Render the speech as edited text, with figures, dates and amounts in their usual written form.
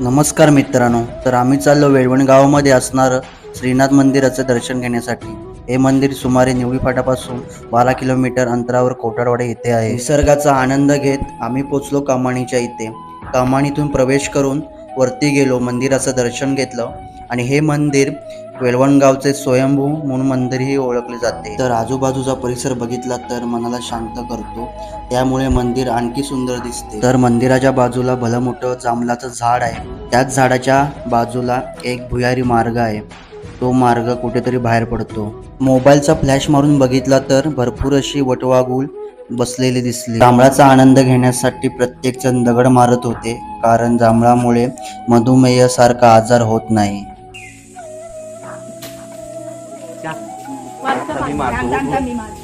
नमस्कार मित्रांनो, तर आम्ही चाललो वेळवण गावामध्ये असणारं श्रीनाथ मंदिराचं दर्शन घेण्यासाठी. हे मंदिर सुमारे निवळी फाटापासून 12 किलोमीटर अंतरावर कोटाडवाडा येथे आहे. निसर्गाचा आनंद घेत आम्ही पोचलो कमानीच्या इथे. कमानीतून प्रवेश करून वरती गेलो, मंदिराचं दर्शन घेतलं आणि हे मंदिर वेळवणगावचे स्वयंभू म्हणून मंदिरही ओळखले जाते. तर आजूबाजूचा परिसर बघितला तर मनाला शांत करतो, त्यामुळे मंदिर आणखी सुंदर दिसते. तर मंदिराच्या बाजूला भलं मोठं जांभळाचं झाड आहे. त्याच झाडाच्या बाजूला एक भुयारी मार्ग आहे. तो मार्ग कुठेतरी बाहेर पडतो. मोबाईलचा फ्लॅश मारून बघितला तर भरपूर अशी वटवाघूळ बसलेली दिसली. जांभळाचा आनंद घेण्यासाठी प्रत्येक जण दगड मारत होते, कारण जांभळामुळे मधुमेह सारखा आजार होत नाही. मी मारतो